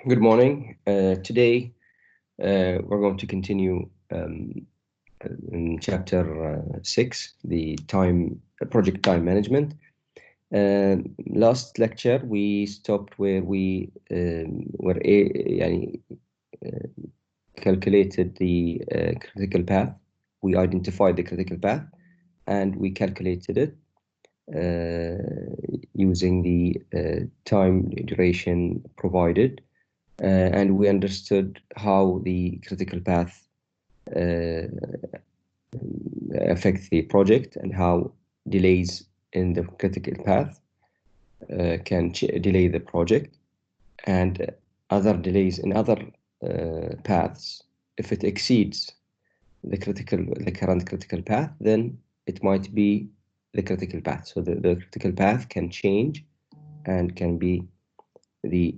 Good morning. Today we're going to continue in chapter 6, the project time management. Last lecture we stopped where we calculated the critical path. We identified the critical path and we calculated it using the time duration provided. And we understood how the critical path affects the project and how delays in the critical path can delay the project, and other delays in other paths. If it exceeds the current critical path, then it might be the critical path. So the critical path can change and can be the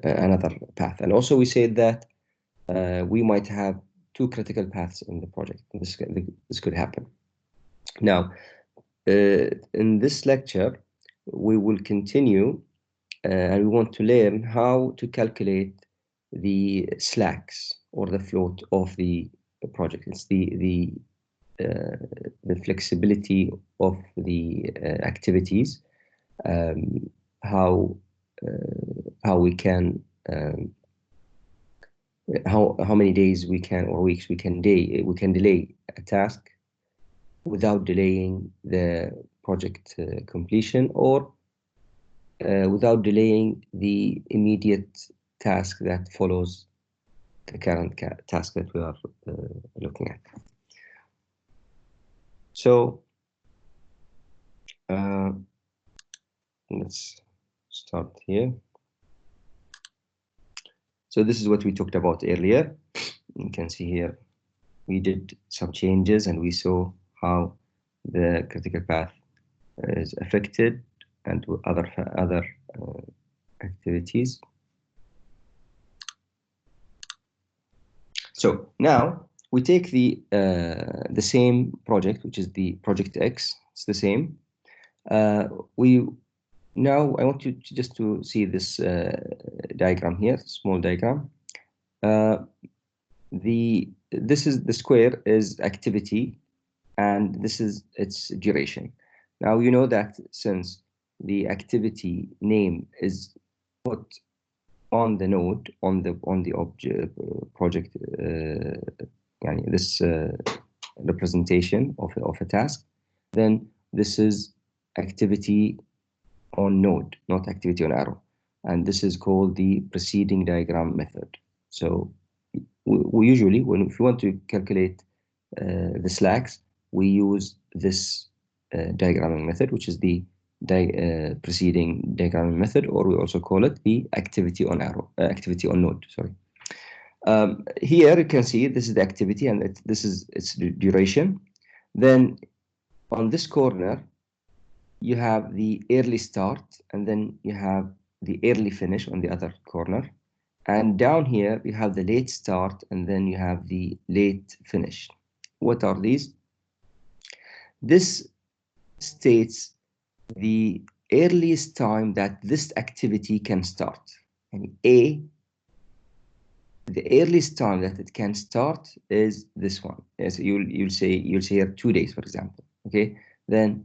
another path. And also we said that we might have two critical paths in the project. This could happen. Now, in this lecture, we will continue and we want to learn how to calculate the slacks or the float of the project. It's the flexibility of the activities, how we can how many days we can or weeks we can delay a task without delaying the project completion, or without delaying the immediate task that follows the current task that we are looking at. So let's start here. So this is what we talked about earlier. You can see here we did some changes and we saw how the critical path is affected and other activities. So now we take the same project, which is the project X. It's the same. Now I want you just to see this diagram here, small diagram. This is the square is activity, and this is its duration. Now you know that since the activity name is put on the node on the object project, this representation of a task, then this is activity on node, not activity on arrow, and this is called the preceding diagram method. So we usually, if you want to calculate the slacks, we use this diagramming method, which is the preceding diagramming method, or we also call it the activity on arrow, activity on node. Sorry. Here you can see this is the activity, and this is its duration. Then on this corner you have the early start, and then you have the early finish on the other corner. And down here you have the late start, and then you have the late finish. What are these? This states the earliest time that this activity can start. And A, the earliest time that it can start is this one. Yes, you'll say here 2 days, for example. Okay, then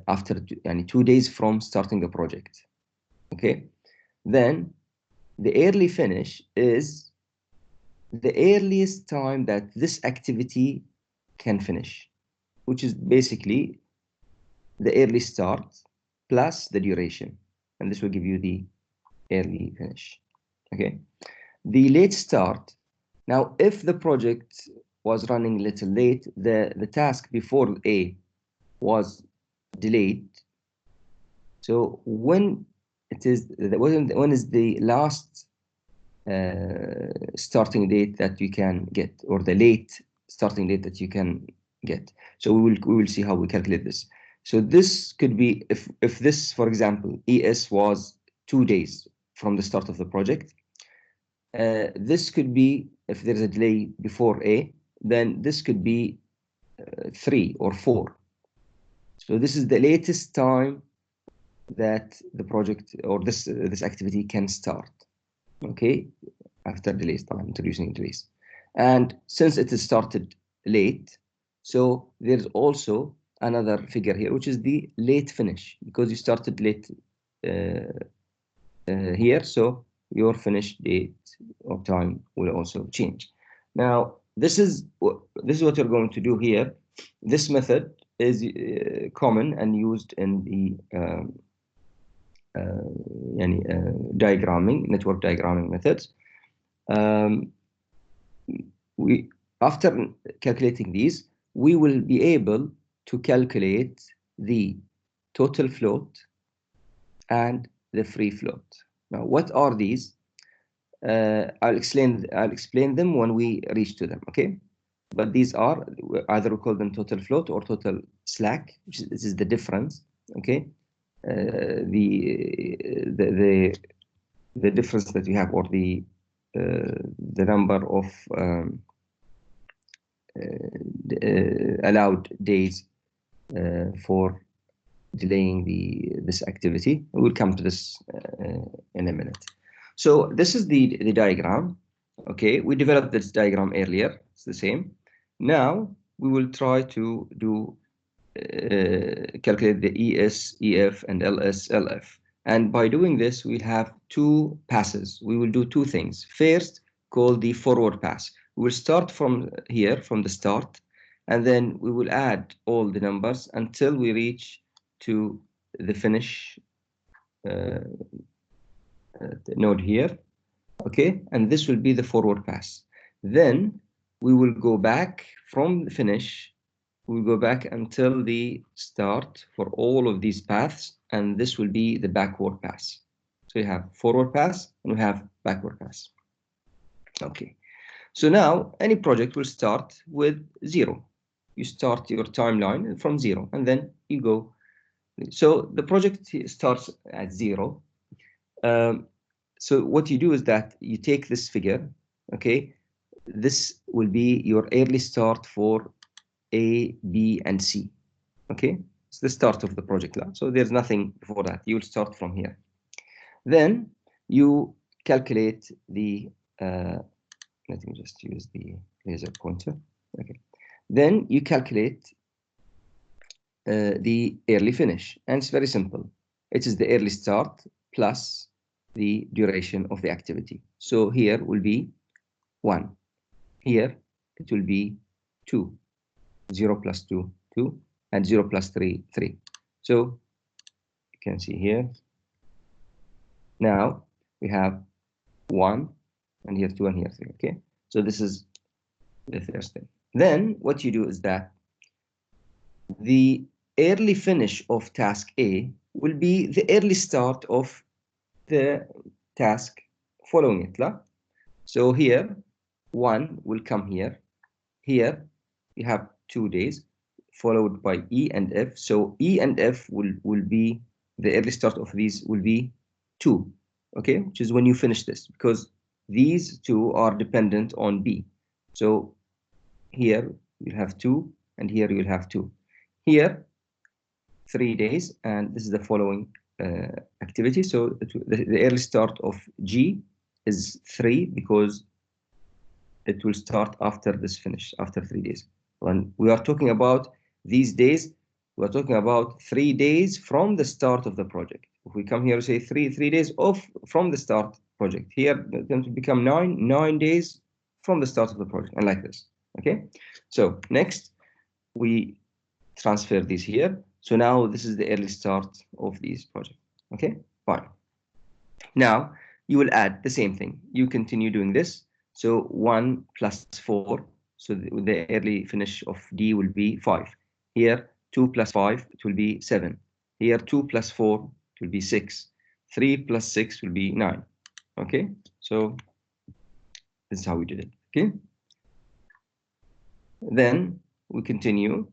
after 2 days from starting the project. Okay, then the early finish is the earliest time that this activity can finish, which is basically the early start plus the duration, and this will give you the early finish. Okay, the late start. Now, if the project was running a little late, the task before A was delayed. So when is the last starting date that you can get, or the late starting date that you can get? So we will see how we calculate this. So this could be if this, for example, ES was 2 days from the start of the project. This could be, if there's a delay before A, then this could be 3 or 4. So this is the latest time that the project or this activity can start. okay, after delays, introducing delays. And since it is started late, so there's also another figure here, which is the late finish, because you started late here, so your finish date or time will also change. Now, this is what you're going to do here. This method is common and used in the diagramming, network diagramming methods. We, after calculating these, we will be able to calculate the total float and the free float. Now, what are these? I'll explain them when we reach to them. Okay, but these are either we call them total float or total slack, which is, this is the difference. Okay, the difference that you have, or the number of allowed days for delaying this activity. We'll come to this in a minute. So this is the diagram. Okay, we developed this diagram earlier. It's the same. Now we will try to do calculate the ES, EF, and LS, LF. And by doing this, we have two passes. We will do two things. First, called the forward pass. We will start from here, from the start, and then we will add all the numbers until we reach to the finish node here. Okay, and this will be the forward pass. Then we will go back from the finish. We'll go back until the start for all of these paths, and this will be the backward pass. So you have forward pass and we have backward pass. Okay, so now any project will start with 0. You start your timeline from 0, and then you go. So the project starts at 0. So what you do is that you take this figure, okay? This will be your early start for A, B, and C, okay? It's the start of the project now. So there's nothing before that. You will start from here. Then you calculate the, let me just use the laser pointer. Okay. Then you calculate the early finish, and it's very simple. It is the early start plus the duration of the activity. So here will be 1. Here it will be 2. 0 plus 2, 2, and 0 plus 3, 3. So you can see here. Now we have 1, and here 2, and here 3. Okay. So this is the first thing. Then what you do is that the early finish of task A will be the early start of the task following it. So here 1 will come here. Here you have 2 days followed by E and F. So E and F will be the early start of these will be 2, okay, which is when you finish this, because these two are dependent on B. So here you have 2, and here you'll have 2. Here 3 days, and this is the following activity. So the early start of G is 3, because it will start after this finish, after 3 days. When we are talking about these days, we are talking about 3 days from the start of the project. If we come here and say 3 days off from the start project, here it's going to become 9 days from the start of the project, and like this. Okay, so next we transfer these here. So now this is the early start of these projects. Okay, fine. Now you will add the same thing. You continue doing this. So 1 plus 4. So the early finish of D will be 5. Here 2 plus 5, it will be 7. Here 2 plus 4, it will be 6. 3 plus 6 will be 9. Okay, so this is how we did it. Okay, then we continue.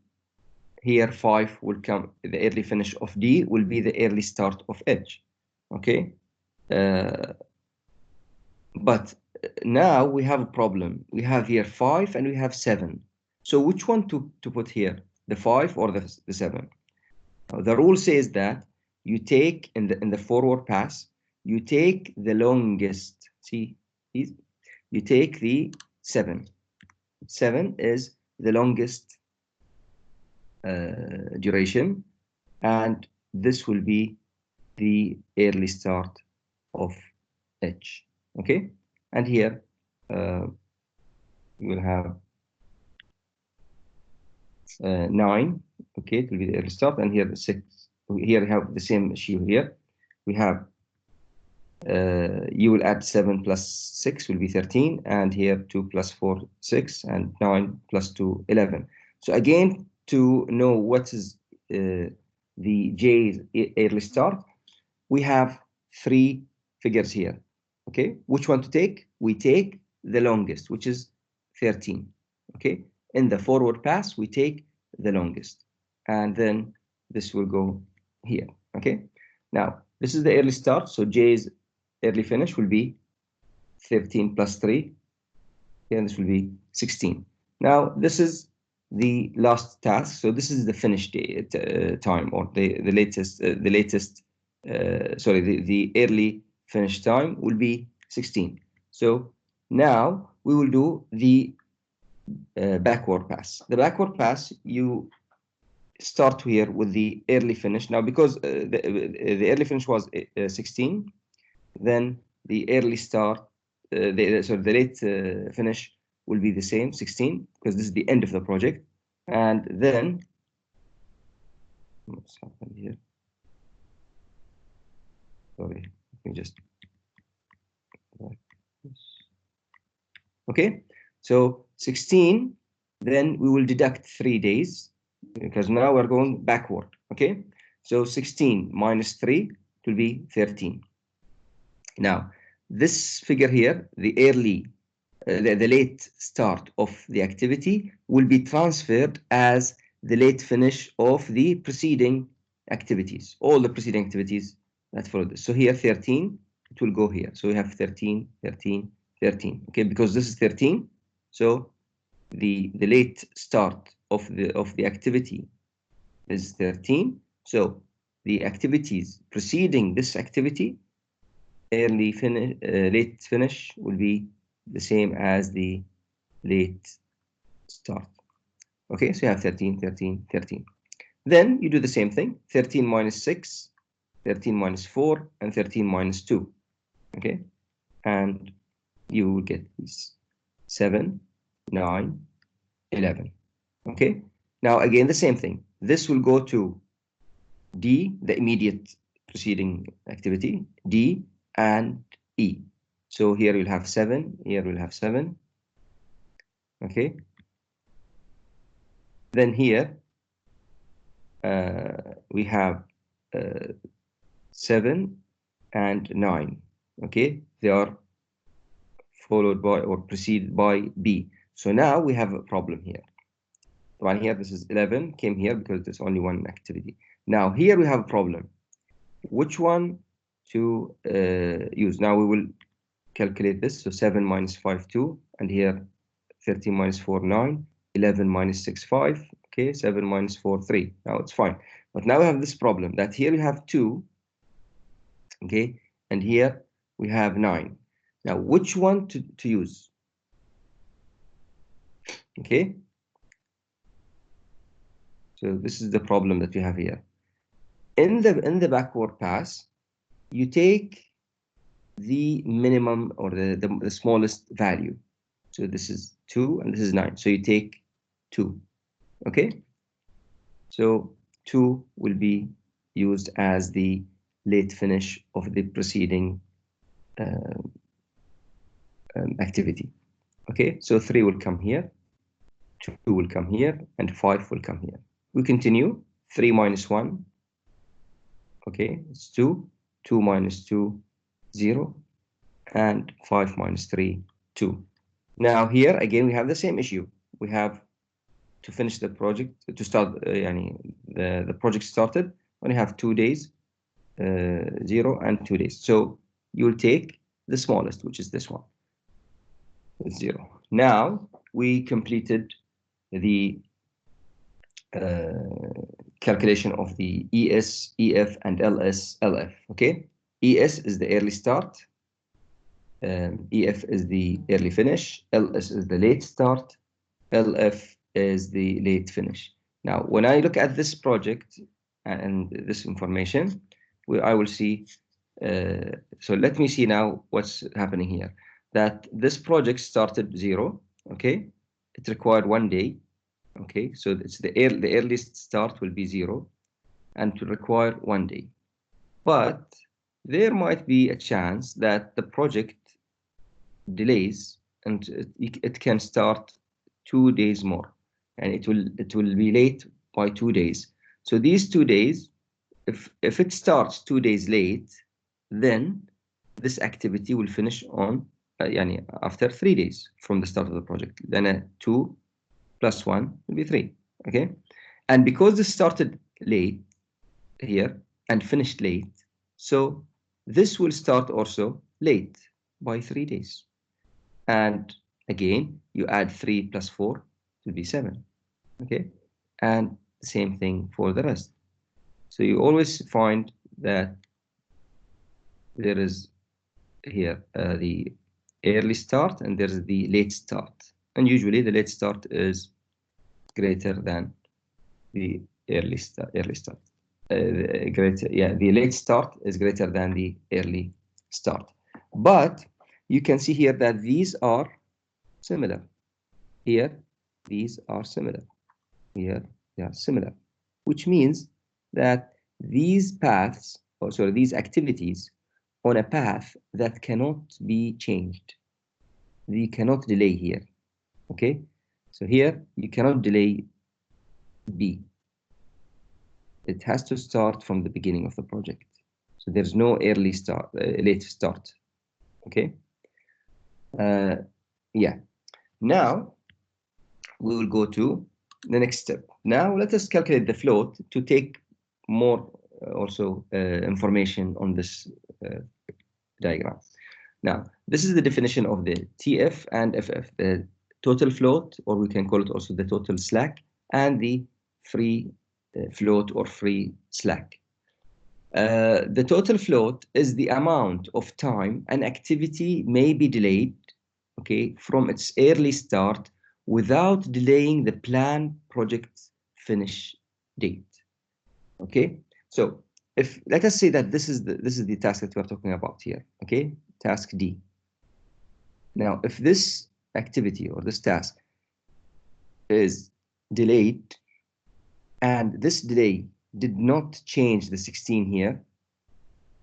Here 5 will come, the early finish of D will be the early start of H. Okay, but now we have a problem. We have here 5 and we have 7. So which one to put here, the 5 or the 7? The rule says that you take in the forward pass, you take the longest see, you take the 7. 7 is the longest duration, and this will be the early start of H. Okay, and here you will have 9. Okay, it will be the early start, and here 6. Here we have the same issue. Here we have you will add 7 plus 6 will be 13, and here 2 plus 4 6, and 9 plus 2 11. So again, to know what is the J's early start, we have 3 figures here. Okay, which one to take? We take the longest, which is 13. Okay, in the forward pass we take the longest, and then this will go here. Okay, now this is the early start, so J's early finish will be 13 plus 3, and this will be 16. Now this is the last task, so this is the finish day time, or the latest the early finish time will be 16. So now we will do the backward pass. The backward pass, you start here with the early finish. Now because the early finish was 16, then the early start, the late finish will be the same, 16, because this is the end of the project. And then, what's happened here? Sorry, let me just. Okay, so 16, then we will deduct 3 days, because now we're going backward. Okay, so 16 minus 3 will be 13. Now, this figure here, the early, the late start of the activity, will be transferred as the late finish of the preceding activities, all the preceding activities that follow this. So here 13, it will go here. So we have 13, 13, 13. Okay, because this is 13, so the late start of the activity is 13. So the activities preceding this activity, early finish, late finish, will be the same as the late start. Okay, so you have 13, 13, 13. Then you do the same thing, 13 minus 6, 13 minus 4, and 13 minus 2. Okay, and you will get these 7, 9, 11. Okay, now again the same thing. This will go to D, the immediate preceding activity, D and E. So here you'll have 7, here we'll have 7. Okay, then here we have 7 and 9. Okay, they are followed by or preceded by B. So now we have a problem here. One here, this is 11, came here because there's only one activity. Now here we have a problem. Which one to use? Now we will calculate this. So 7 minus 5, 2, and here 13 minus 4, 9, 11 minus 6, 5. Okay, 7 minus 4, 3. Now it's fine. But now we have this problem that here we have 2, okay, and here we have 9. Now, which one to use? Okay, so this is the problem that we have here. In the backward pass, you take the minimum or the smallest value. So this is 2 and this is 9. So you take 2. Okay, so 2 will be used as the late finish of the preceding activity. Okay, so 3 will come here, 2 will come here, and 5 will come here. We continue. 3 minus 1. Okay, it's 2. 2 minus 2, 0. And 5 minus 3, 2. Now here again we have the same issue. We have to finish the project, to start the project started when you have 2 days, 0 and 2 days. So you'll take the smallest, which is this one, 0. Now we completed the calculation of the ES, EF, and LS, LF. Okay, ES is the early start, EF is the early finish, LS is the late start, LF is the late finish. Now, when I look at this project and this information, I will see, so let me see now what's happening here. That this project started 0, okay? It required 1 day, okay? So it's the earliest start will be 0 and to require 1 day. But there might be a chance that the project delays and it can start 2 days more, and it will be late by 2 days. So these 2 days, if it starts 2 days late, then this activity will finish on after 3 days from the start of the project. Then 2 plus 1 will be 3. Okay, and because this started late here and finished late, so this will start also late by 3 days. And again, you add 3 plus 4 will be 7. Okay, and the same thing for the rest. So you always find that there is here the early start and there's the late start. And usually the late start is greater than the early start. The late start is greater than the early start. But you can see here that these are similar. Here, these are similar. Here, they are similar, which means that these paths, or sorry, these activities on a path that cannot be changed. We cannot delay here. Okay, so here you cannot delay B. It has to start from the beginning of the project. So there's no early start, late start. Okay. Yeah. Now we will go to the next step. Now let us calculate the float to take more also information on this diagram. Now, this is the definition of the TF and FF, the total float, or we can call it also the total slack, and the free float or free slack. The total float is the amount of time an activity may be delayed, okay, from its early start without delaying the planned project finish date. Okay, so if let us say that this is the task that we're talking about here. Okay, task D. Now, if this activity or this task is delayed and this delay did not change the 16 here,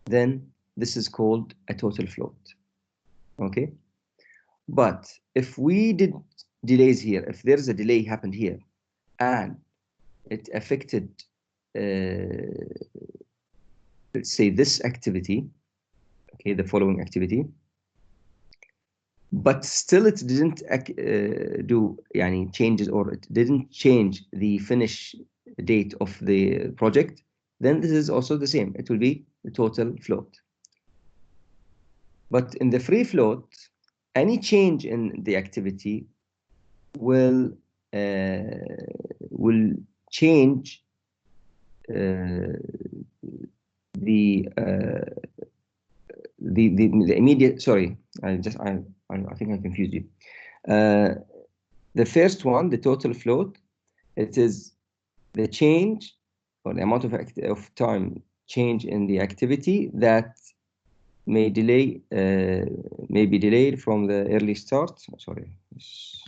then this is called a total float. Okay, but if we did delays here, if there's a delay happened here and it affected let's say this activity, okay, the following activity, but still it didn't do changes, or it didn't change the finish date of the project, then this is also the same. It will be the total float. But in the free float, any change in the activity will change the immediate. Sorry, I think I confused you. The first one, the total float, it is the change or the amount of time change in the activity that may be delayed from the early start. Sorry, this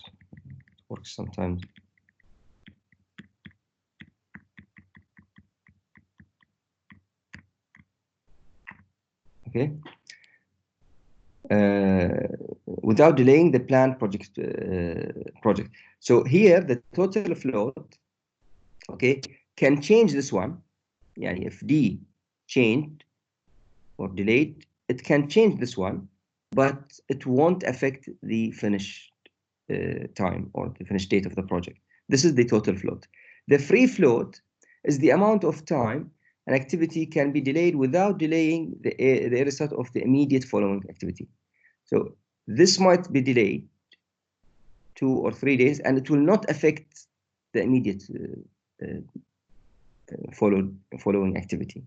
works sometimes. Okay. Without delaying the planned project. So here the total float, okay, can change this one. If D changed or delayed, it can change this one, but it won't affect the finish time or the finish date of the project. This is the total float. The free float is the amount of time an activity can be delayed without delaying the early start of the immediate following activity. So this might be delayed 2 or 3 days, and it will not affect the immediate following activity.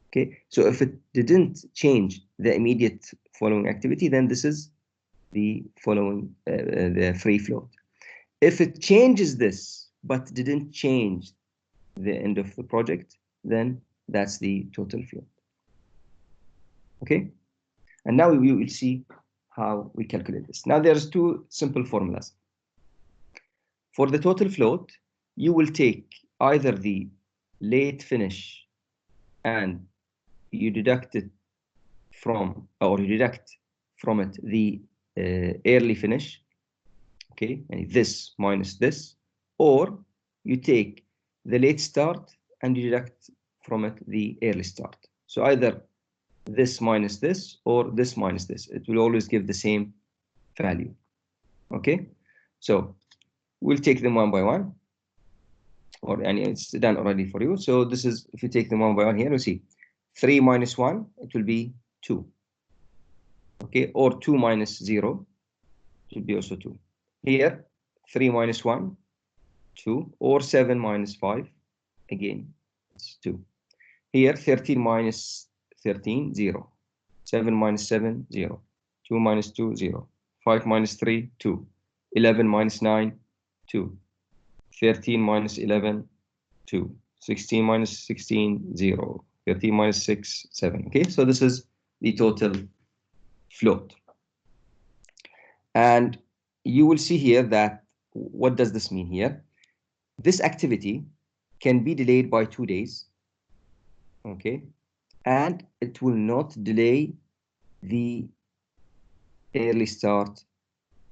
Okay, so if it didn't change the immediate following activity, then this is the following the free float. If it changes this but didn't change the end of the project, then that's the total float. Okay, and now we will see how we calculate this. Now there's two simple formulas. For the total float, you will take either the late finish and you deduct it from, or you deduct from it the early finish, okay, and this minus this, or you take the late start and you deduct from it the early start. So either this minus this or this minus this, it will always give the same value. Okay, so we'll take them one by one, and it's done already for you. So this is, if you take them one by one here, you see 3 minus 1, it will be 2. Okay, or 2 minus 0, it will be also 2. Here, 3 minus 1, 2, or 7 minus 5, again, it's 2. Here, 13 minus 13, 0. 7 minus 7, 0. 2 minus 2, 0. 5 minus 3, 2. 11 minus 9, 2. 13 minus 11, 2. 16 minus 16, 0. 13 minus 6, 7. Okay, so this is the total float. And you will see here that, what does this mean here? This activity can be delayed by 2 days, okay, and it will not delay the early start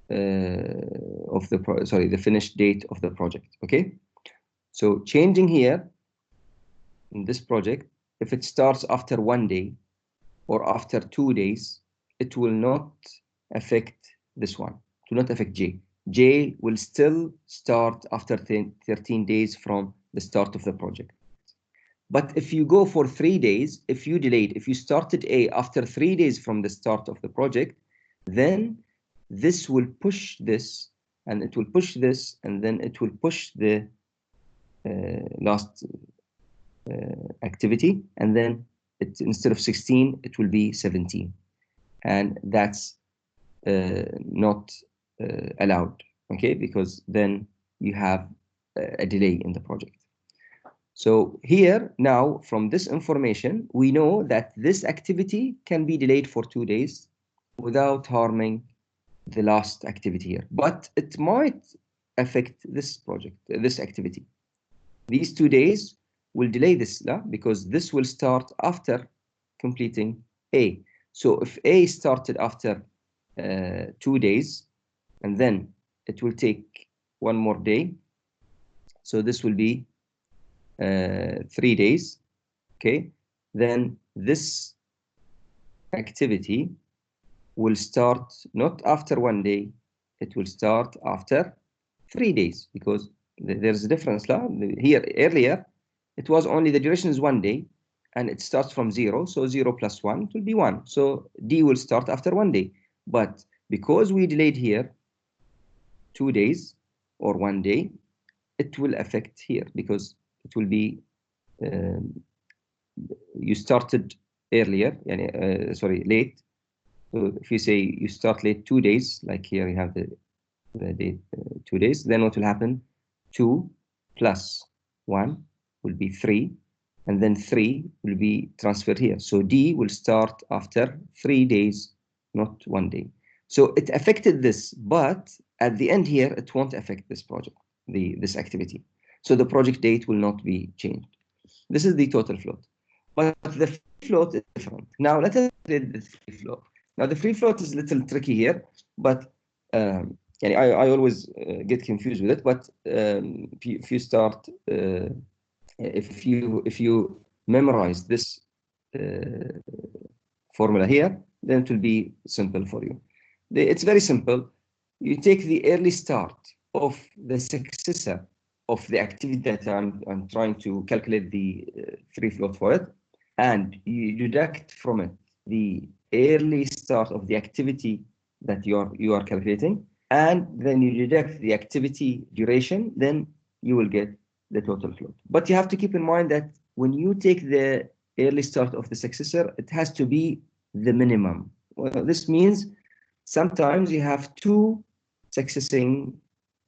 of the the finish date of the project. Okay, so changing here in this project, if it starts after 1 day or after 2 days, it will not affect this one. It will not affect J. J will still start after 13 days from the start of the project. But if you go for 3 days, if you delayed, if you started A after 3 days from the start of the project, then this will push this, and it will push this, and then it will push the last activity, and then instead of 16, it will be 17. And that's not allowed, okay, because then you have a delay in the project. So here, now, from this information, we know that this activity can be delayed for 2 days without harming the last activity here, but it might affect this project, this activity. These 2 days will delay this, because this will start after completing A. So if A started after 2 days, and then it will take 1 more day, so this will be 3 days, okay, then this activity will start not after 1 day, it will start after 3 days, because there's a difference. Here, earlier, it was only the duration is 1 day, and it starts from 0, so 0 plus 1, it will be 1. So D will start after 1 day. But because we delayed here 2 days or 1 day, it will affect here, because it will be you started earlier, late. So if you say you start late 2 days, like here you have the date 2 days, then what will happen? 2 plus 1 will be 3, and then 3 will be transferred here. So D will start after 3 days, not 1 day. So it affected this, but at the end here, it won't affect this project, this activity. So the project date will not be changed. This is the total float. But the free float is different. Now let us read the free float. Now the free float is a little tricky here, but I always get confused with it. But if you start, if you memorize this formula here, then it will be simple for you. It's very simple. You take the early start of the successor of the activity that I'm trying to calculate the free float for it, and you deduct from it the early start of the activity that you are calculating, and then you deduct the activity duration, then you will get the total float. But you have to keep in mind that when you take the early start of the successor, it has to be the minimum. Well, this means sometimes you have two successing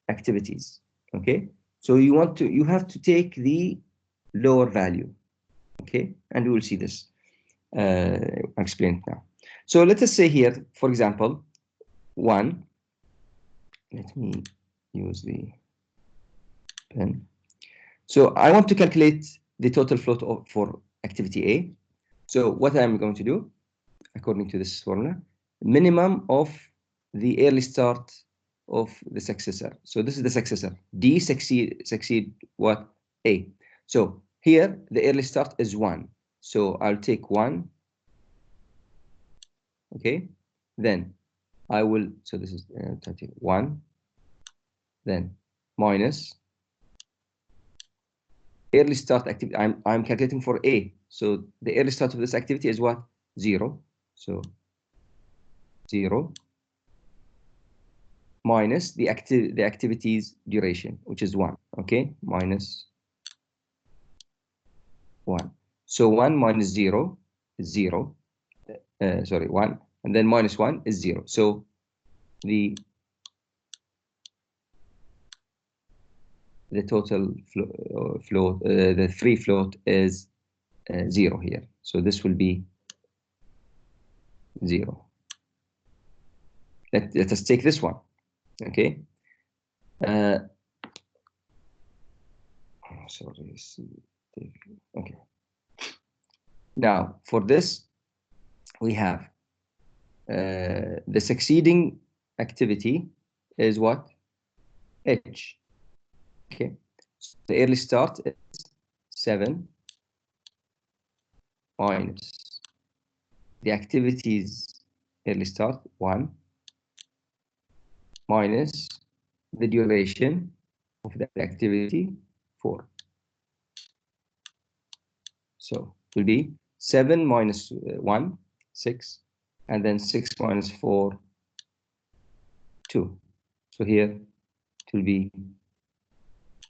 activities. Okay, so you have to take the lower value. Okay, and we will see this. I'll explain it now. So let us say here, for example, 1. Let me use the pen. So I want to calculate the total float for activity A. So what I'm going to do, according to this formula, minimum of the early start of the successor. So this is the successor. D succeed what? A. So here the early start is 1. So I'll take 1. Okay. Then I will, so this is 1. Then minus early start activity. I'm calculating for A. So the early start of this activity is what? 0. So 0 minus the activity's duration, which is 1. Okay, minus 1. So 1 minus 0 is 0. Sorry, 1, and then minus 1 is 0. So the total float, the free float is 0 here. So this will be 0. Let us take this one. Okay. Sorry. Okay. Now for this, we have the succeeding activity is what? H. Okay. So the early start is 7 minus the activity's early start 1 minus the duration of the activity 4. So it will be 7 minus 1, 6, and then 6 minus 4, 2. So here it will be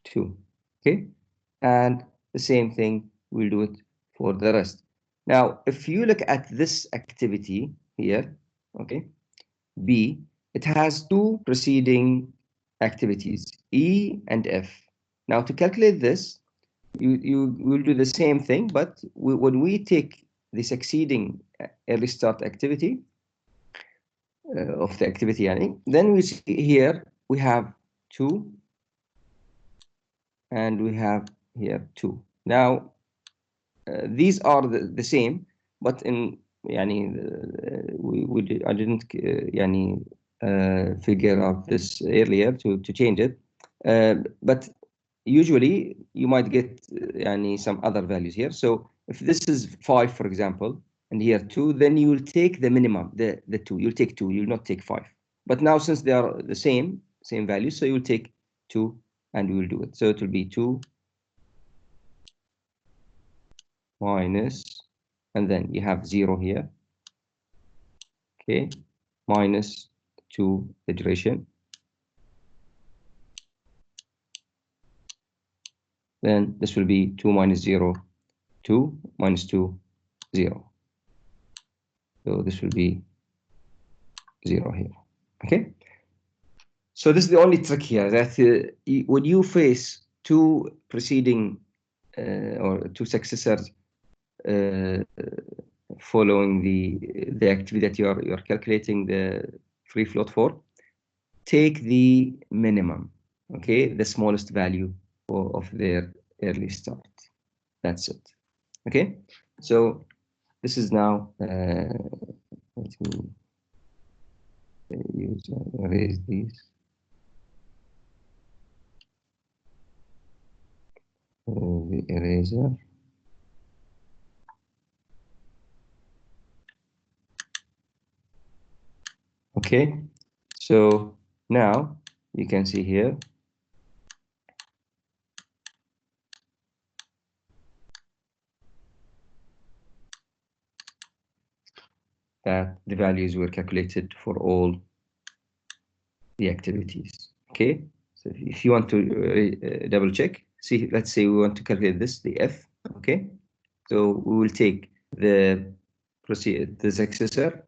2. Okay, and the same thing we'll do it for the rest. Now, if you look at this activity here, okay, B, it has two preceding activities, E and F. Now, to calculate this, you will do the same thing, but when we take the succeeding early start activity of the activity, then we see here we have 2 and we have here 2. Now these are the same, but in I didn't figure out this earlier to change it, but usually you might get some other values here. So if this is 5, for example, and here 2, then you will take the minimum, the 2. You'll take 2. You'll not take 5. But now since they are the same values, so you'll take 2 and we will do it. So it will be 2 minus, and then you have 0 here. Okay, minus 2 the duration. Then this will be 2 minus 0, 2 minus 2, 0. So this will be 0 here. Okay. So this is the only trick here, that when you face two preceding or two successors following the activity that you're calculating the free float for, take the minimum, okay, the smallest value of their early start. That's it. Okay. So this is now let me erase these. The eraser. Okay, so now you can see here that the values were calculated for all the activities. Okay, so if you want to double check, see, let's say we want to calculate this, the F. Okay, so we will take the successor.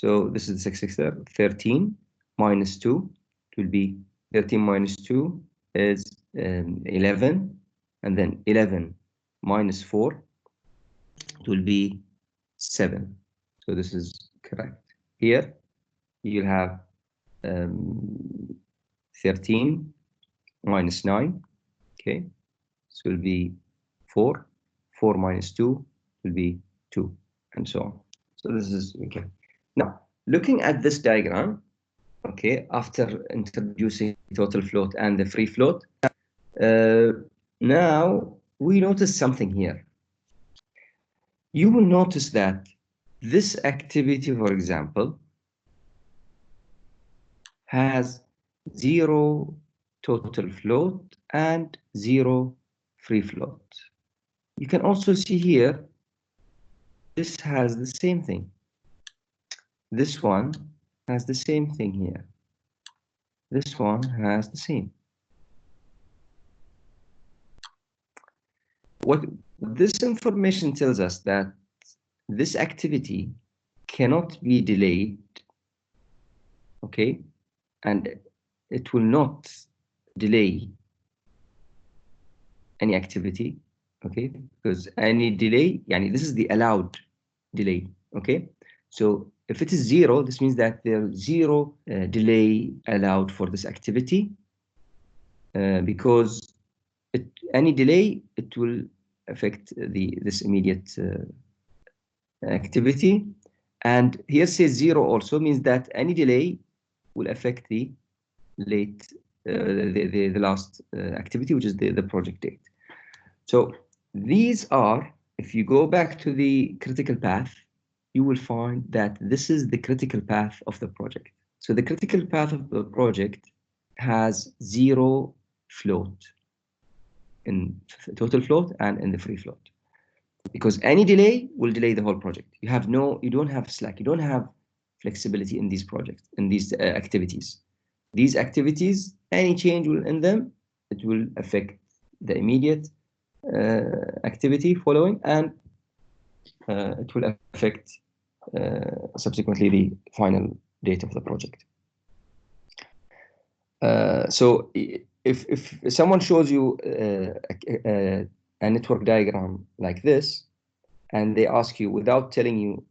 So this is the successor. 13 minus 2, it will be 13 minus 2 is 11, and then 11 minus 4, it will be 7. So this is correct. Here you'll have 13 minus 9, okay, this will be 4. 4 minus 2 will be 2, and so on. So this is okay. Now, looking at this diagram, okay, after introducing total float and the free float, now we notice something here. You will notice that this activity, for example, has 0 total float and 0 free float. You can also see here, this has the same thing. This one has the same thing here. This one has the same. What this information tells us that this activity cannot be delayed, okay, and it will not delay any activity, okay, because any delay, this is the allowed delay, okay. So if it is 0, this means that there's 0 delay allowed for this activity, because any delay, it will affect this immediate activity. And here says 0 also means that any delay will affect the late the last activity, which is the project date. So these are, if you go back to the critical path, you will find that this is the critical path of the project. So the critical path of the project has 0 float in total float and in the free float, because any delay will delay the whole project. You don't have slack, you don't have flexibility in these projects, in these activities. These activities, any change in them, it will affect the immediate activity following, and it will affect subsequently the final date of the project. So if someone shows you a network diagram like this, and they ask you without telling you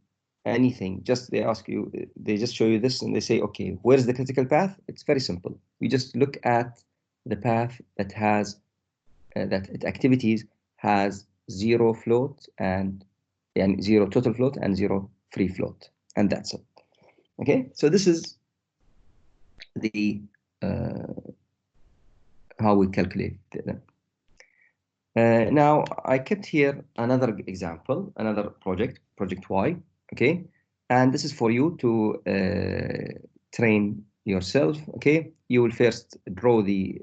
anything, they just show you this and they say, okay, where's the critical path? It's very simple. We just look at the path that has that activities has 0 float and 0 total float and 0 free float, and that's it. Okay, so this is the how we calculate them. Now I kept here another example, another project Y, okay, and this is for you to train yourself. Okay, you will first draw the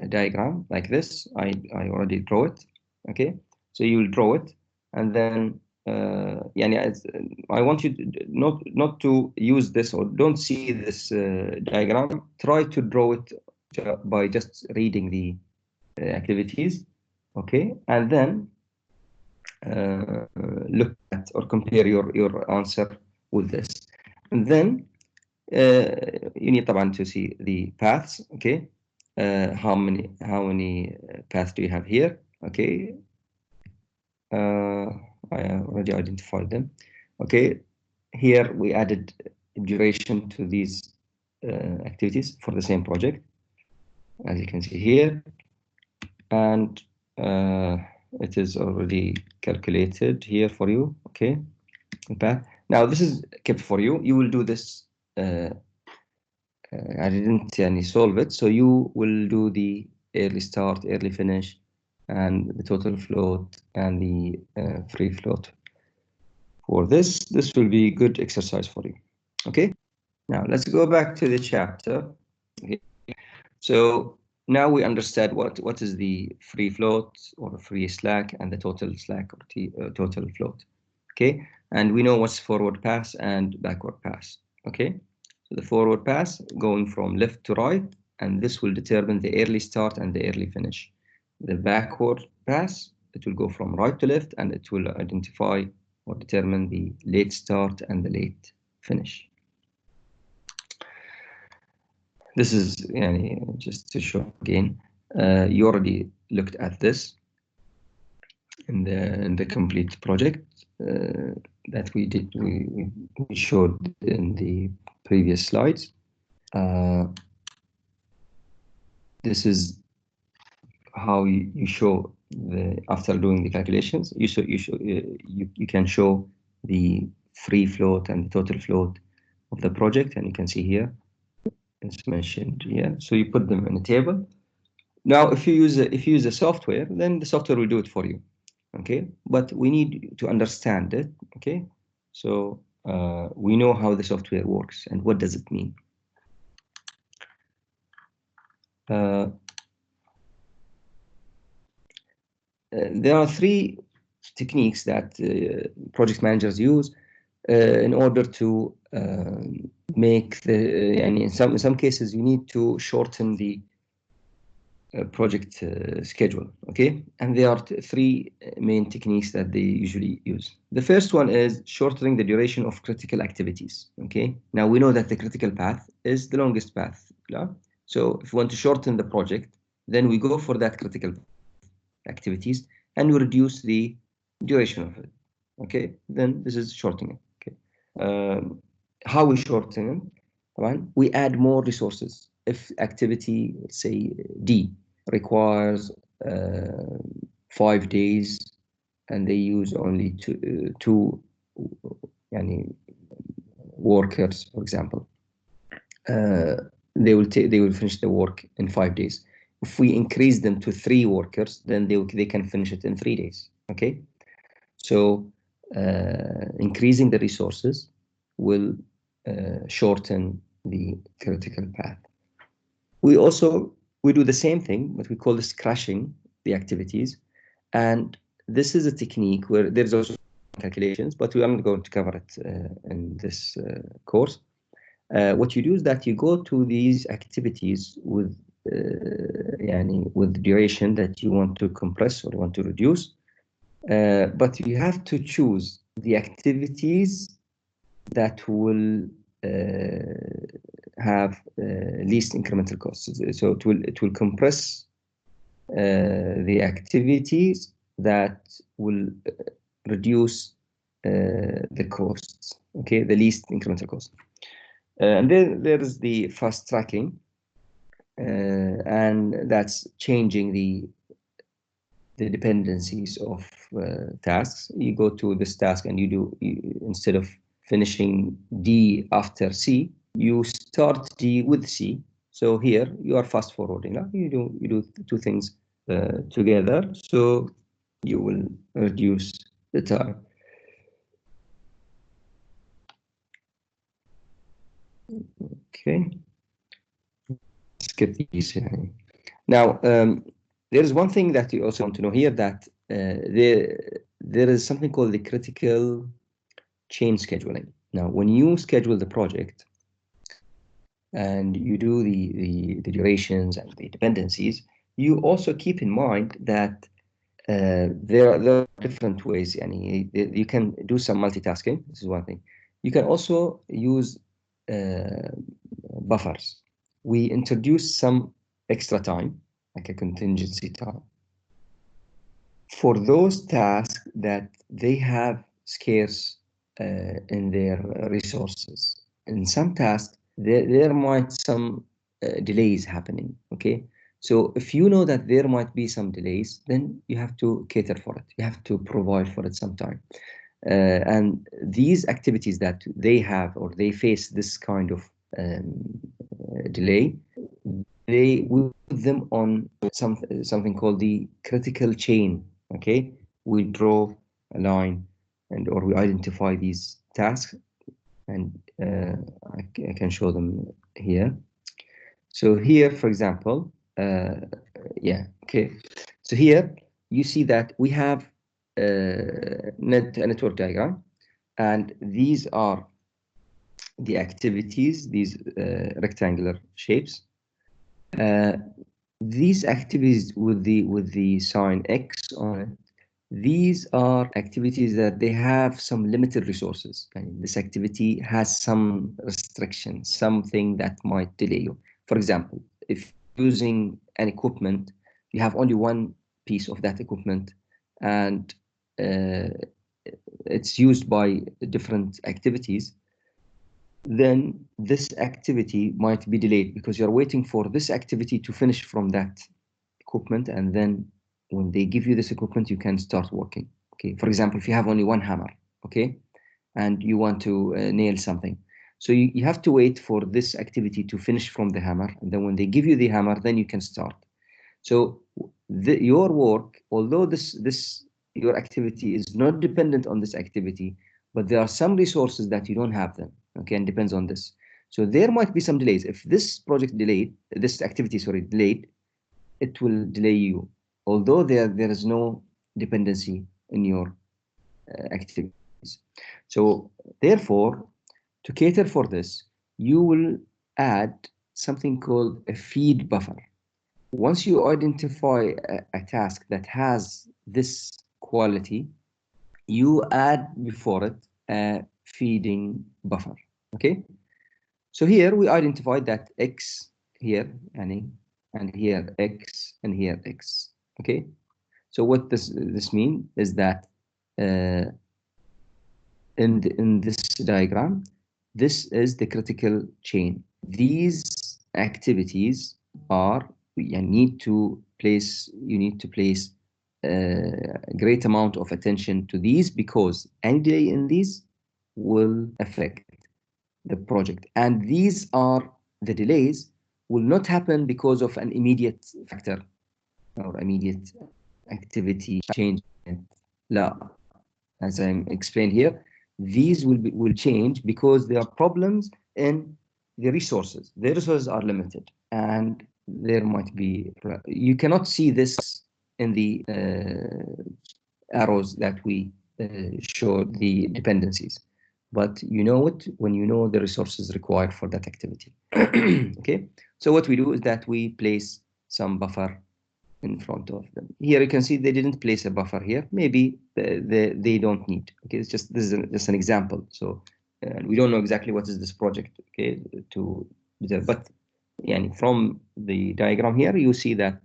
diagram like this. I already draw it. Okay, so you will draw it, and then I want you to not to use this, or don't see this diagram. Try to draw it by just reading the activities, okay, and then look at or compare your answer with this, and then you need to see the paths, okay. How many paths do you have here? Okay, I already identified them. Okay, here we added duration to these activities for the same project, as you can see here, and it is already calculated here for you. Okay, path. Now this is kept for you. You will do this. I didn't solve it, so you will do the early start, early finish, and the total float and the free float. For this will be good exercise for you. Okay. Now let's go back to the chapter. Okay. So now we understand what is the free float or free slack and the total slack or total float. Okay, and we know what's forward pass and backward pass. Okay, so the forward pass going from left to right, and this will determine the early start and the early finish. The backward pass, it will go from right to left, and it will identify or determine the late start and the late finish. This is just to show again. You already looked at this in the complete project that we showed in the previous slides. This is how you show after doing the calculations. You can show the free float and the total float of the project, and you can see here it's mentioned. Yeah, so you put them in a table. Now, if you use a software, then the software will do it for you. Okay, but we need to understand it. Okay, so we know how the software works and what does it mean. There are three techniques that project managers use in order to make the, and in some cases you need to shorten the project schedule. Okay, and there are three main techniques that they usually use. The first one is shortening the duration of critical activities. Okay, now we know that the critical path is the longest path. Yeah? So if we want to shorten the project, then we go for that critical activities and we reduce the duration of it. Okay, then this is shortening. Okay, how we shorten it? Right? We add more resources. If activity, let's say D, requires 5 days and they use only two workers, for example, they will finish the work in 5 days. If we increase them to 3 workers, then they can finish it in 3 days. Okay, so increasing the resources will shorten the critical path. We do the same thing, but we call this crashing the activities, and this is a technique where there's also calculations, but we aren't going to cover it in this course. What you do is that you go to these activities with duration that you want to compress or you want to reduce, but you have to choose the activities that will have least incremental costs. So it will compress the activities that will reduce the costs. Okay, the least incremental cost. And then there is the fast tracking, and that's changing the dependencies of tasks. You go to this task and instead of finishing D after C, you start D with C. So here you are fast forwarding. You do two things together, so you will reduce the time. Okay, skip these. Now, there is one thing that you also want to know here, that there is something called the critical chain scheduling. Now, when you schedule the project and you do the durations and the dependencies, you also keep in mind that there are different ways. You can do some multitasking. This is one thing. You can also use buffers. We introduce some extra time, like a contingency time, for those tasks that they have scarce in their resources. In some tasks, there might some delays happening. Okay, so if you know that there might be some delays, then you have to cater for it. You have to provide for it sometime. And these activities that they have or they face this kind of delay, they will put them on something called the critical chain. Okay, we draw a line or we identify these tasks, and I can show them here. So here, for example, okay. So here you see that we have a network diagram, and these are the activities, these rectangular shapes. These activities with the sign X on it, these are activities that they have some limited resources. And this activity has some restriction, something that might delay you. For example, if using an equipment, you have only one piece of that equipment, and it's used by different activities, then this activity might be delayed because you're waiting for this activity to finish from that equipment, and then when they give you this equipment, you can start working. Okay, for example, if you have only one hammer, okay, and you want to nail something, so you have to wait for this activity to finish from the hammer, and then when they give you the hammer, then you can start. So your work, although this your activity is not dependent on this activity, but there are some resources that you don't have them. Okay, and depends on this. So there might be some delays. If this project delayed, this activity, sorry, delayed, it will delay you, although there is no dependency in your activities. So therefore, to cater for this, you will add something called a feed buffer. Once you identify a task that has this quality, you add before it a feeding buffer. Okay, so here we identified that X here, and here X, and here X. Okay, so what this mean is that in this diagram, this is the critical chain. These activities are, you need to place a great amount of attention to these, because any delay in these will affect the project. And these are the delays will not happen because of an immediate factor or immediate activity change. La, as I explained here, these will change because there are problems in the resources. The resources are limited, and there might be, you cannot see this in the arrows that we show the dependencies, but you know it when you know the resources required for that activity. Okay, so what we do is that we place some buffer in front of them. Here you can see they didn't place a buffer here. Maybe they don't need. Okay, it's just, this is just an example. So we don't know exactly what is this project. Okay, but yeah, from the diagram here, you see that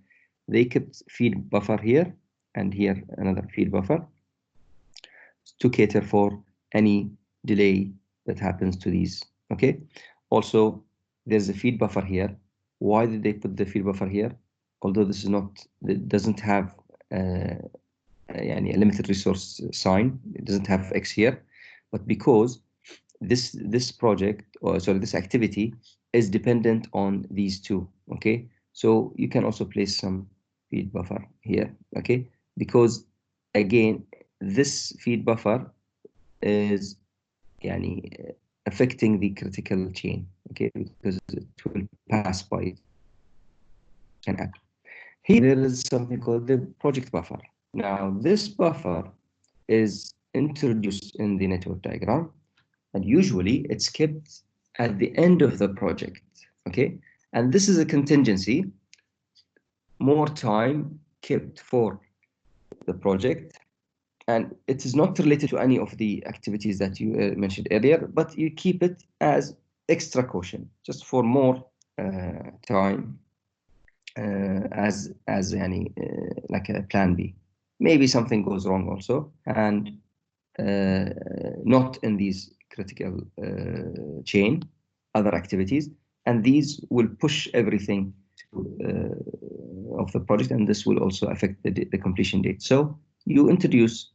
they kept feed buffer here, and here another feed buffer, to cater for any delay that happens to these. Okay, also there's a feed buffer here. Why did they put the feed buffer here? Although this is not, it doesn't have a limited resource sign, it doesn't have X here, but because this project, or sorry, this activity is dependent on these two. Okay, so you can also place some feed buffer here. Okay, because again, this feed buffer is affecting the critical chain. Okay, because it will pass by. Here there is something called the project buffer. Now this buffer is introduced in the network diagram, and usually it's kept at the end of the project. Okay, and this is a contingency, more time kept for the project, and it is not related to any of the activities that you mentioned earlier, but you keep it as extra caution, just for more time, as like a plan B. Maybe something goes wrong also, and not in these critical chain, other activities, and these will push everything to, of the project, and this will also affect the completion date. So you introduce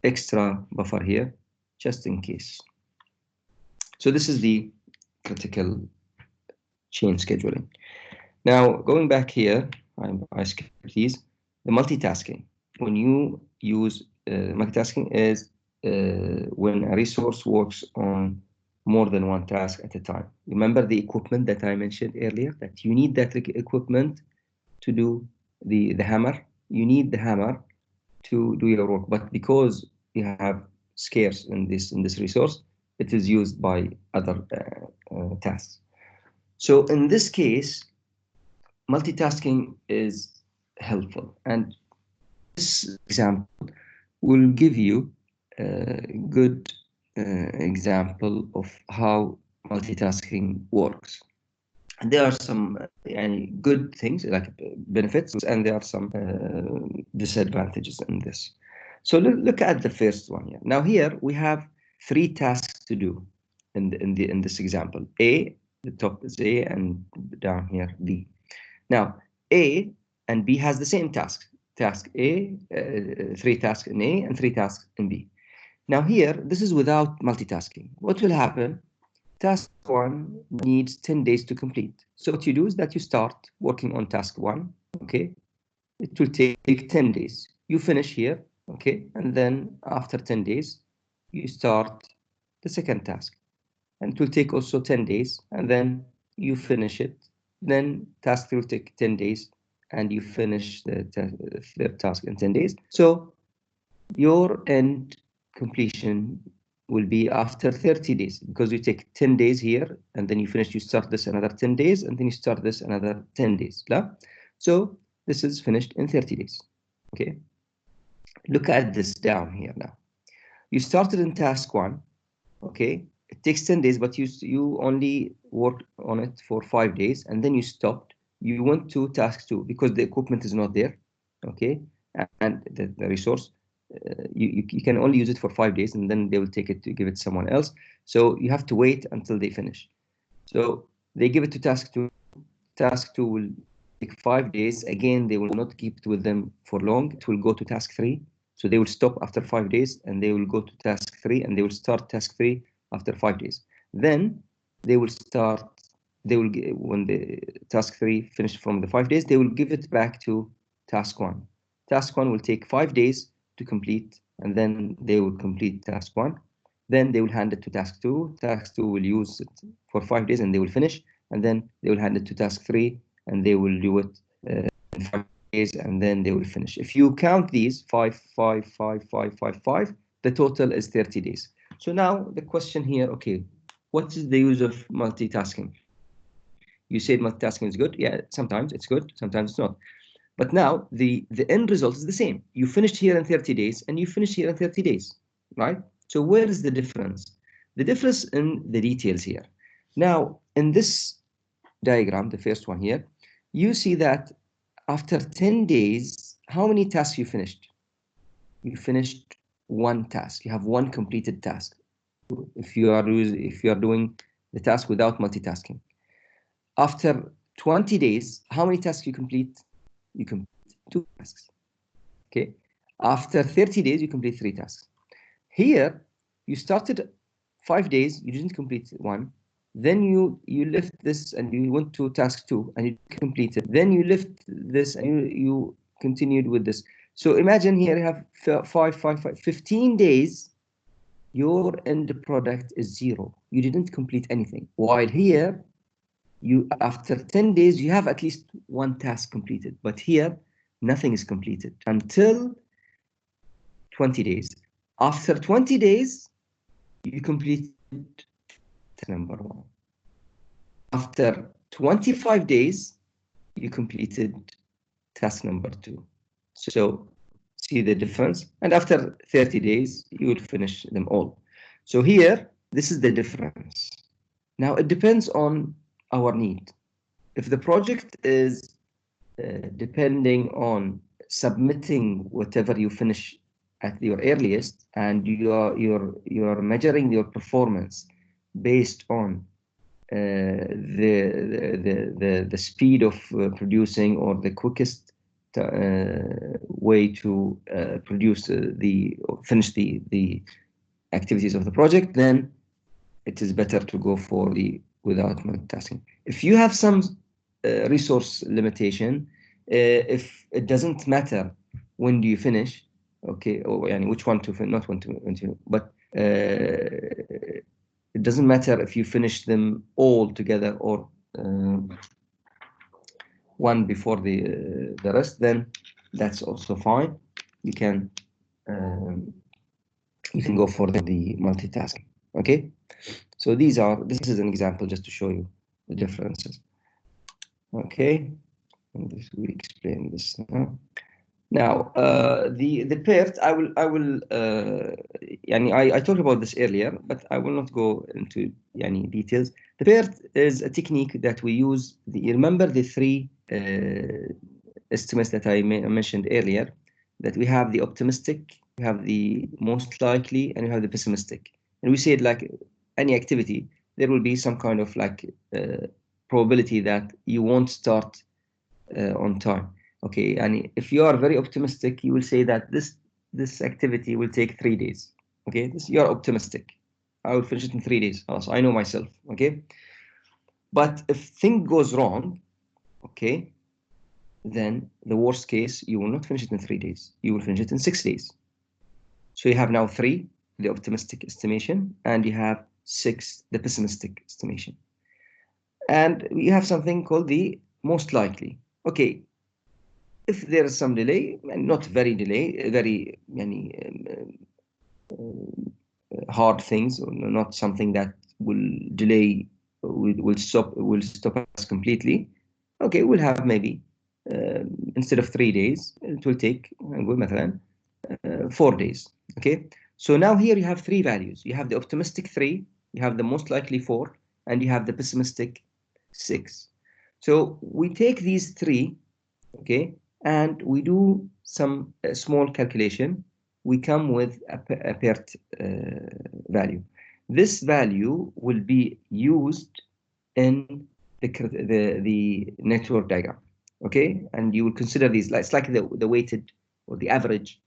extra buffer here, just in case. So this is the critical chain scheduling. Now, going back here, I skipped these. The multitasking. When you use multitasking is when a resource works on more than one task at a time. Remember the equipment that I mentioned earlier, that you need that equipment to do the hammer. You need the hammer to do your work, but because you have scarce in this resource, it is used by other tasks. So in this case, multitasking is helpful. And this example, will give you a good example of how multitasking works. And there are some good things like benefits, and there are some disadvantages in this. So look at the first one here. Now here we have 3 tasks to do in this example. A, the top is A, and down here B. Now A and B has the same task. Task A, 3 tasks in A and 3 tasks in B. Now here, this is without multitasking. What will happen? Task 1 needs 10 days to complete. So what you do is that you start working on task 1, okay? It will take 10 days. You finish here, okay? And then after 10 days, you start the second task. And it will take also 10 days, and then you finish it. Then task 3 will take 10 days, and you finish the third task in 10 days. So your end completion will be after 30 days, because you take 10 days here, and then you finish, you start this another 10 days, and then you start this another 10 days. So this is finished in 30 days. Okay. Look at this down here now. You started in task 1. Okay. It takes 10 days, but you only worked on it for 5 days, and then you stopped. You went to task 2 because the equipment is not there. Okay. And the resource, you can only use it for 5 days, and then they will take it to give it to someone else. So you have to wait until they finish. So they give it to task 2. Task 2 will take 5 days. Again, they will not keep it with them for long. It will go to task 3. So they will stop after 5 days, and they will go to task 3, and they will start task 3 after 5 days. Then they will start, when the task 3 finished from the 5 days, they will give it back to task 1. Task 1 will take 5 days to complete, and then they will complete task 1. Then they will hand it to task 2. Task 2 will use it for 5 days, and they will finish. And then they will hand it to task 3, and they will do it in 5 days, and then they will finish. If you count these 5, 5, 5, 5, 5, 5, the total is 30 days. So now the question here, okay, what is the use of multitasking? You said multitasking is good. Yeah, sometimes it's good, sometimes it's not. But now the end result is the same. You finished here in 30 days, and you finished here in 30 days, right? So where is the difference? The difference in the details here. Now, in this diagram, the first one here, you see that after 10 days, how many tasks you finished? You finished 1 task. You have 1 completed task. If you are doing the task without multitasking. After 20 days, how many tasks you complete? You complete 2 tasks. Okay. After 30 days, you complete 3 tasks. Here, you started 5 days, you didn't complete 1. Then you left this and you went to task 2 and you completed. Then you left this and you continued with this. So imagine here you have 15 days. Your end product is 0. You didn't complete anything. While here, after 10 days, you have at least 1 task completed. But here, nothing is completed until 20 days. After 20 days, you complete task number 1. After 25 days, you completed task number 2. So see the difference. And after 30 days, you will finish them all. So here, this is the difference. Now, it depends on our need. If the project is depending on submitting whatever you finish at your earliest, and you're measuring your performance based on the speed of producing, or the quickest way to finish the activities of the project, then it is better to go for the without multitasking. If you have some resource limitation, if it doesn't matter when do you finish, okay, or which one to finish, not when to, but it doesn't matter if you finish them all together or one before the rest, then that's also fine. You can go for the multitasking. Okay, so this is an example just to show you the differences. Okay, and we explain this now. Now, the PERT, I talked about this earlier, but I will not go into any details. The PERT is a technique that we use. You remember the three estimates that I mentioned earlier, that we have the optimistic, we have the most likely, and we have the pessimistic. And we said like any activity, there will be some kind of like probability that you won't start on time. Okay, and if you are very optimistic, you will say that this activity will take 3 days. Okay, you are optimistic. I will finish it in 3 days. Also, I know myself. Okay, but if thing goes wrong, okay, then the worst case, you will not finish it in 3 days. You will finish it in 6 days. So you have now 3, the optimistic estimation, and you have 6, the pessimistic estimation. And we have something called the most likely. Okay, if there is some delay, and not very delay, very many hard things, or not something that will delay, will stop us completely. Okay, we'll have maybe instead of 3 days, it will take 4 days. Okay, so now here you have 3 values. You have the optimistic 3, you have the most likely 4, and you have the pessimistic 6. So we take these 3, okay, and we do some small calculation. We come with a PERT value. This value will be used in the network diagram, okay? And you will consider these, it's like the weighted or the average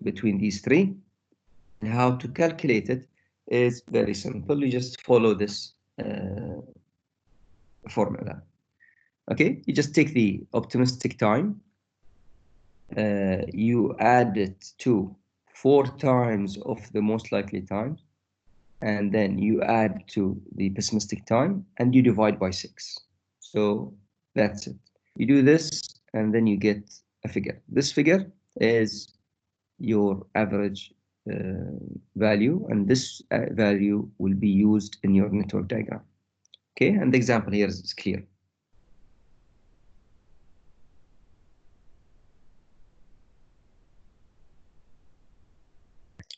between these 3. And how to calculate it is very simple. You just follow this formula. Okay, you just take the optimistic time, you add it to 4 times of the most likely time, and then you add to the pessimistic time, and you divide by 6. So that's it. You do this, and then you get a figure. This figure is your average value, and this value will be used in your network diagram. Okay, and the example here is clear.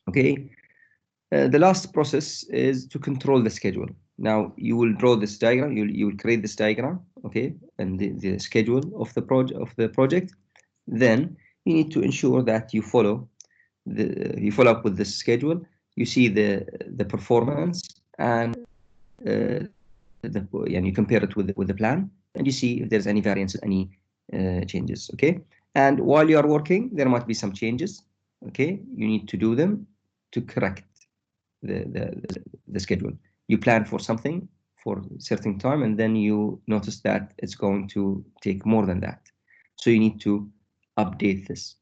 Okay, the last process is to control the schedule. Now you will draw this diagram. You will create this diagram, okay, and the schedule of the project. Then you need to ensure that you follow up with this schedule. You see the performance, and you compare it with the plan, and you see if there's any variance, any changes. Okay, and while you are working, there might be some changes. Okay, you need to do them to correct the schedule. You plan for something for a certain time, and then you notice that it's going to take more than that. So you need to update this.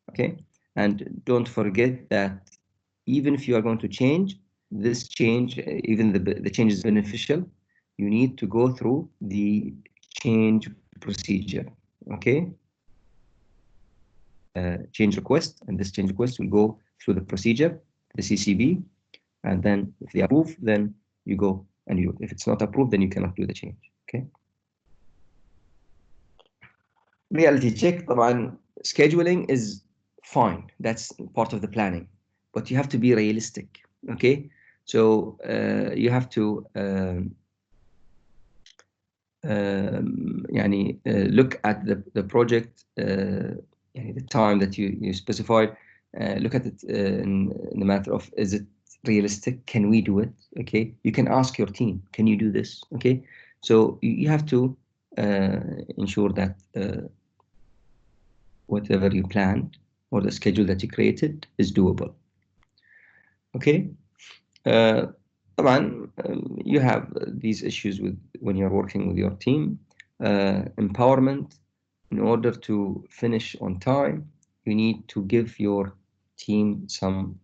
Okay, and don't forget that even if you are going to change, this change, even the change is beneficial, you need to go through the change procedure. Okay, change request, and this change request will go through the procedure, the CCB, and then if they approve, then you go and you. If it's not approved, then you cannot do the change. Okay. Reality check. طبعا scheduling is fine. That's part of the planning, but you have to be realistic. Okay. So you have to look at the project, the time that you specified. Look at it in the matter of, is it realistic? Can we do it? Okay, you can ask your team, can you do this? Okay, so you have to ensure that whatever you planned or the schedule that you created is doable. Okay. You have these issues when you're working with your team. Empowerment. In order to finish on time, you need to give your team some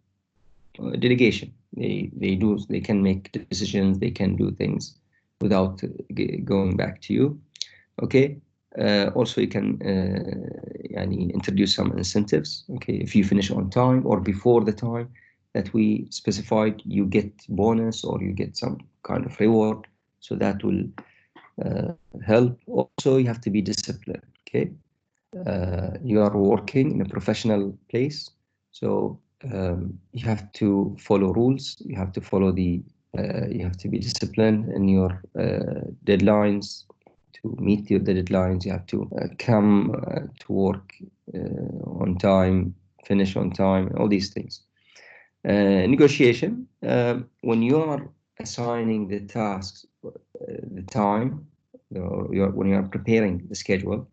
delegation. They can make decisions, they can do things without going back to you. Okay. Also, you can introduce some incentives. Okay, if you finish on time or before the time that we specified, you get bonus or you get some kind of reward. So that will help. Also, you have to be disciplined. Okay, you are working in a professional place, so you have to follow rules. You have to follow the. You have to be disciplined in your deadlines. To meet your deadlines, you have to come to work on time, finish on time, all these things. Negotiation, when you are assigning the tasks, the time, when you are preparing the schedule,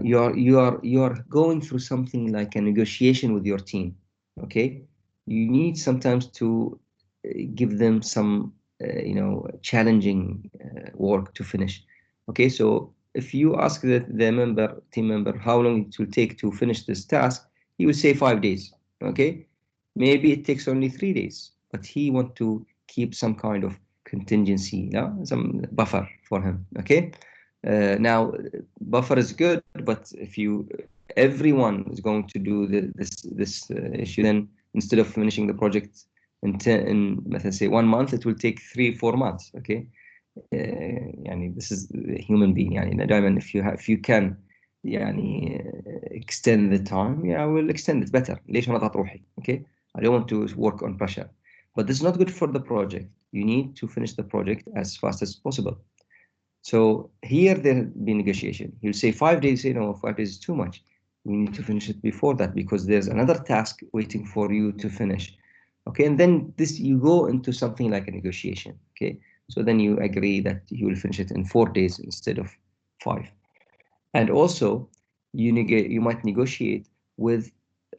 you are going through something like a negotiation with your team. Okay, you need sometimes to give them some challenging work to finish. Okay, so if you ask the team member how long it will take to finish this task, he will say 5 days. Okay, maybe it takes only 3 days, but he want to keep some kind of contingency, some buffer for him. Okay, now buffer is good, but if everyone is going to do this issue, then instead of finishing the project in let's say 1 month, it will take 3-4 months. Okay, يعني this is a human being. يعني دائما if you can يعني extend the time, yeah, I will extend it better. ليش أنا أضغط روحي? Okay, I don't want to work on pressure, but this is not good for the project. You need to finish the project as fast as possible. So here there'll be negotiation. He'll say 5 days. You know, 5 days is too much. We need to finish it before that because there's another task waiting for you to finish. Okay, and then you go into something like a negotiation. Okay, so then you agree that you will finish it in 4 days instead of 5. And also, you might negotiate with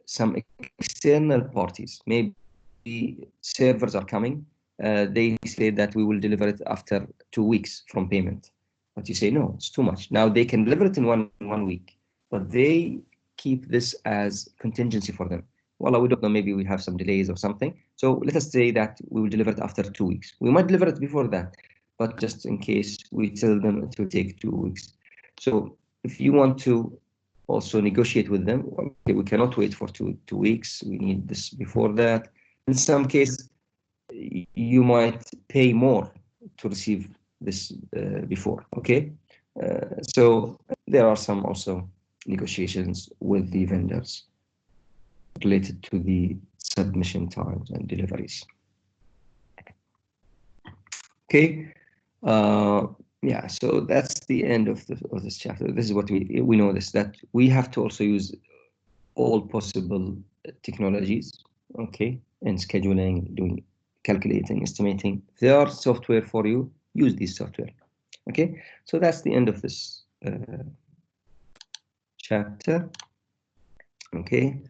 some external parties. Maybe servers are coming. They say that we will deliver it after 2 weeks from payment. But you say, no, it's too much. Now they can deliver it in one week, but they keep this as contingency for them. Well, we don't know, maybe we have some delays or something. So let us say that we will deliver it after 2 weeks. We might deliver it before that, but just in case we tell them it will take 2 weeks. So if you want to also negotiate with them, okay, we cannot wait for two weeks. We need this before that. In some cases, you might pay more to receive this before. Okay, so there are some also negotiations with the vendors related to the submission times and deliveries. Okay, yeah, so that's the end of this chapter. This is what we know this, that we have to also use all possible technologies, okay, in scheduling, doing calculating, estimating. If there are software for you, use this software. Okay, so that's the end of this chapter. Okay,